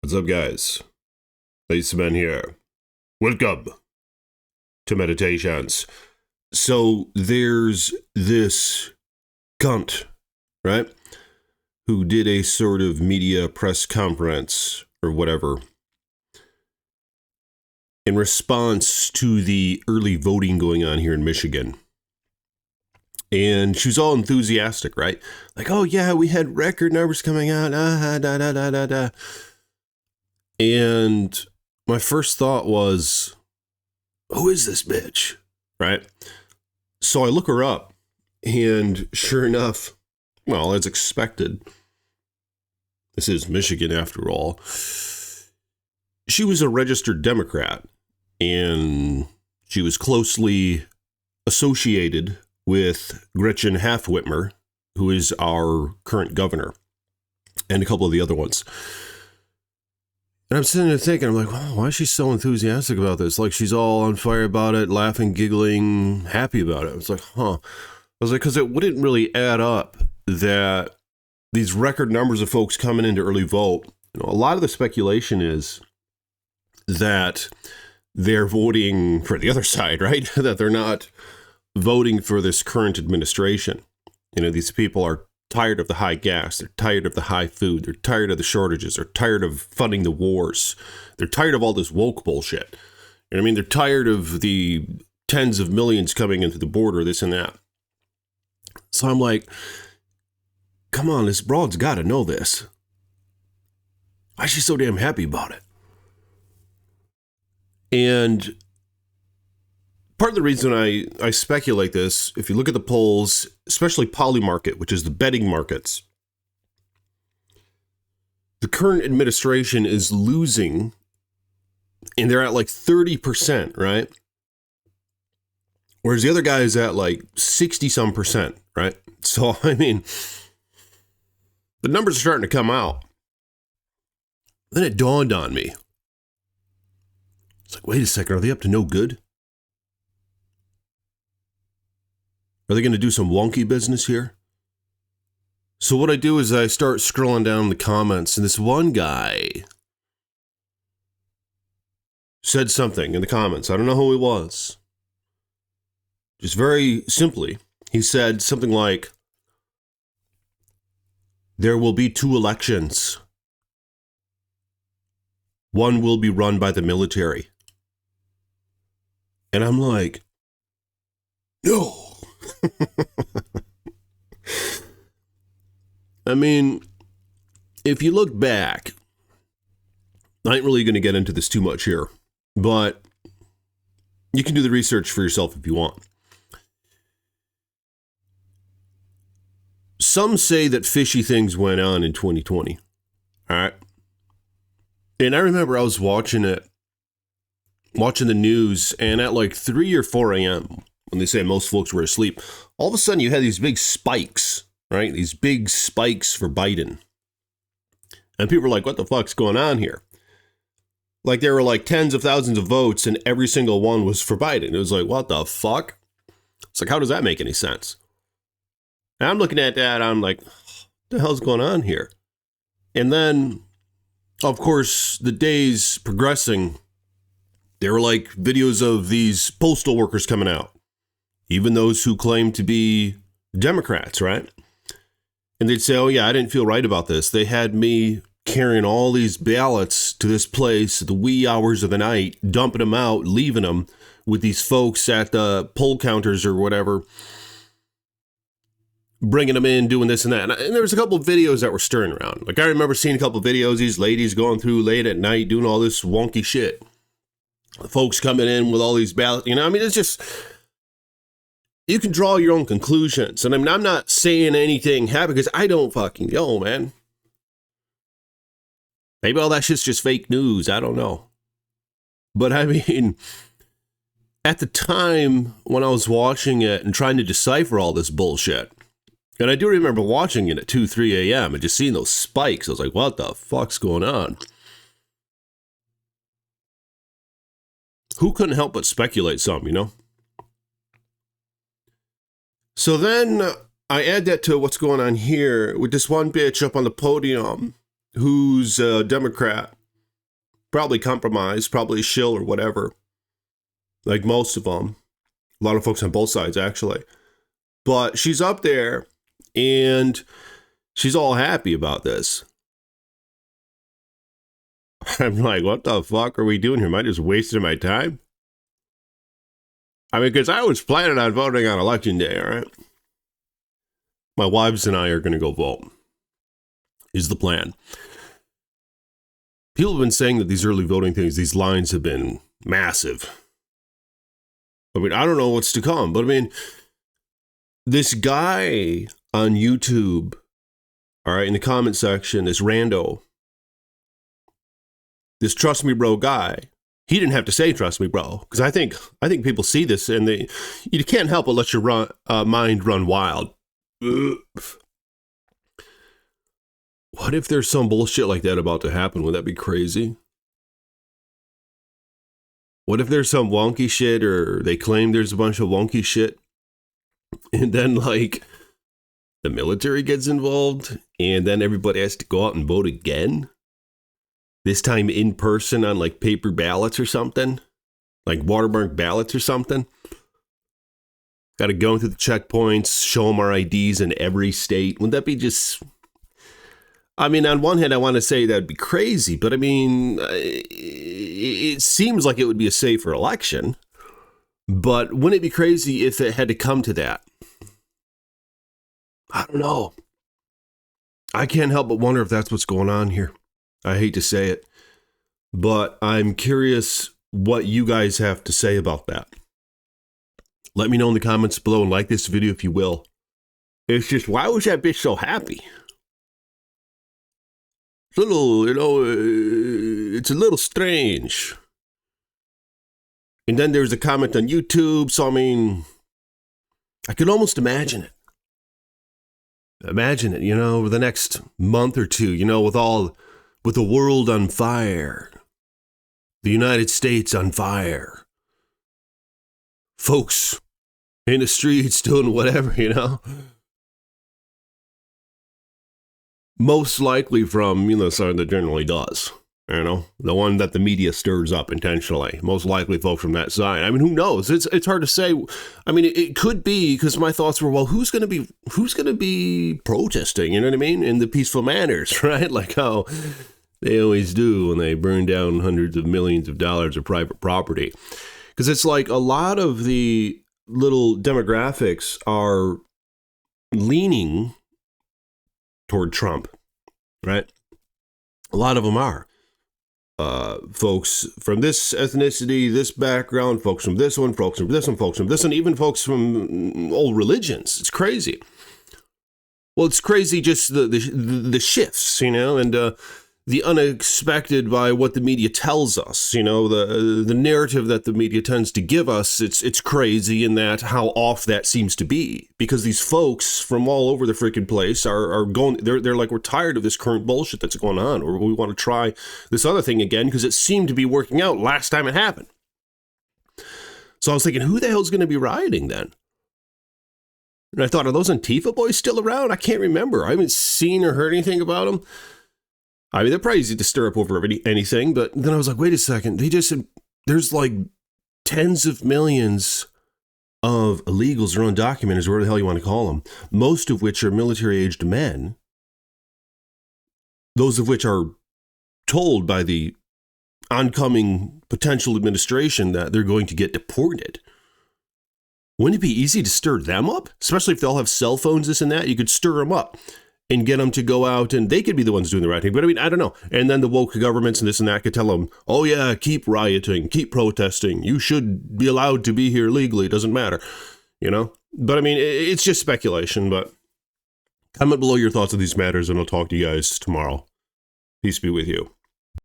What's up, guys? Ladies and men here. Welcome to Meditations. So there's this cunt, right, who did a sort of media press conference or whatever in response to the early voting going on here in Michigan. And she was all enthusiastic, right? Like, oh yeah, we had record numbers coming out. And my first thought was, who is this bitch? Right? So I look her up, and sure enough, well, as expected, this is Michigan after all, she was a registered Democrat, and she was closely associated with Gretchen Halfwhitmer, who is our current governor, and a couple of the other ones. And I'm sitting there thinking, I'm like, oh, why is she so enthusiastic about this? Like, she's all on fire about it, laughing, giggling, happy about it. I was like, I was like, because it wouldn't really add up that these record numbers of folks coming into early vote, you know, a lot of the speculation is that they're voting for the other side, right? That they're not voting for this current administration. You know, these people are tired of the high gas. They're tired of the high food. They're tired of the shortages. They're tired of funding the wars. They're tired of all this woke bullshit. You know what I mean? They're tired of the tens of millions coming into the border, this and that. So I'm like, come on, this broad's got to know this. Why is she so damn happy about it? And part of the reason I speculate this, if you look at the polls, especially Polymarket, which is the betting markets, the current administration is losing, and they're at like 30%, right? Whereas the other guy is at like 60-some%, right? So, I mean, the numbers are starting to come out. Then it dawned on me. It's like, wait a second, are they up to no good? Are they going to do some wonky business here? So what I do is I start scrolling down the comments, and this one guy said something in the comments. I don't know who he was. Just very simply, he said something like, there will be 2 elections. One will be run by the military. And I'm like, no. I mean, if you look back, I ain't really going to get into this too much here, but you can do the research for yourself if you want. Some say that fishy things went on in 2020. All right. And I remember I was watching the news, and at like 3 or 4 a.m., when they say most folks were asleep, all of a sudden you had these big spikes, right? These big spikes for Biden. And people were like, what the fuck's going on here? Like there were like tens of thousands of votes and every single one was for Biden. It was like, what the fuck? It's like, how does that make any sense? And I'm looking at that, I'm like, what the hell's going on here? And then, of course, the days progressing, there were like videos of these postal workers coming out. Even those who claim to be Democrats, right? And they'd say, oh, yeah, I didn't feel right about this. They had me carrying all these ballots to this place at the wee hours of the night, dumping them out, leaving them with these folks at the poll counters or whatever, bringing them in, doing this and that. And there was a couple of videos that were stirring around. Like I remember seeing a couple of videos, these ladies going through late at night, doing all this wonky shit. The folks coming in with all these ballots, you know, I mean, it's just... You can draw your own conclusions. And I mean, I'm not saying anything happy because I don't fucking know, man. Maybe all that shit's just fake news. I don't know. But I mean, at the time when I was watching it and trying to decipher all this bullshit, and I do remember watching it at 2, 3 a.m. and just seeing those spikes. I was like, what the fuck's going on? Who couldn't help but speculate some, you know? So then I add that to what's going on here with this one bitch up on the podium who's a Democrat. probably compromised, probably a shill or whatever. Like most of them. A lot of folks on both sides, actually. But she's up there, and she's all happy about this. I'm like, what the fuck are we doing here? Am I just wasting my time? I mean, because I was planning on voting on election day, all right? My wives and I are going to go vote, is the plan. People have been saying that these early voting things, these lines have been massive. I mean, I don't know what's to come, but I mean, this guy on YouTube, all right, in the comment section, this rando, this trust me bro guy, he didn't have to say trust me bro, because I think people see this and you can't help but let your mind run wild. What if there's some bullshit like that about to happen? Would that be crazy? What if there's some wonky shit, or they claim there's a bunch of wonky shit, and then like the military gets involved, and then everybody has to go out and vote again? This time in person on like paper ballots or something, like watermark ballots or something. Got to go through the checkpoints, show them our IDs in every state. Wouldn't that be just... I mean, on one hand, I want to say that'd be crazy, but I mean, it seems like it would be a safer election. But wouldn't it be crazy if it had to come to that? I don't know. I can't help but wonder if that's what's going on here. I hate to say it, but I'm curious what you guys have to say about that. Let me know in the comments below and like this video if you will. It's just, why was that bitch so happy? It's a little, it's a little strange. And then there's a comment on YouTube, so I mean, I can almost imagine it. Imagine it, over the next month or two, with the world on fire, the United States on fire, folks in the streets doing whatever, Most likely from, the side that generally does, the one that the media stirs up intentionally. Most likely folks from that side. I mean, who knows? It's hard to say. I mean, it could be, because my thoughts were, well, who's going to be protesting, you know what I mean? In the peaceful manners, right? Like how they always do when they burn down hundreds of millions of dollars of private property. Because it's like a lot of the little demographics are leaning toward Trump, right? A lot of them are. Folks from this ethnicity, this background, folks from this one, folks from this one, folks from this one, even folks from all religions. It's crazy. Well, it's crazy just the shifts, and the unexpected by what the media tells us, the narrative that the media tends to give us. It's crazy in that how off that seems to be, because these folks from all over the freaking place are going, they're like, we're tired of this current bullshit that's going on, or we want to try this other thing again because it seemed to be working out last time it happened. So I was thinking, who the hell's going to be rioting then? And I thought, are those Antifa boys still around? I can't remember. I haven't seen or heard anything about them. I mean, they're probably easy to stir up over anything, but then I was like, wait a second. They just said there's like tens of millions of illegals or undocumented, or whatever the hell you want to call them, most of which are military-aged men, those of which are told by the oncoming potential administration that they're going to get deported. Wouldn't it be easy to stir them up? Especially if they all have cell phones, this and that. You could stir them up and get them to go out, and they could be the ones doing the right thing. But I mean, I don't know. And then the woke governments and this and that could tell them, oh yeah, keep rioting, keep protesting. You should be allowed to be here legally. It doesn't matter, But I mean, it's just speculation. But comment below your thoughts on these matters, and I'll talk to you guys tomorrow. Peace be with you.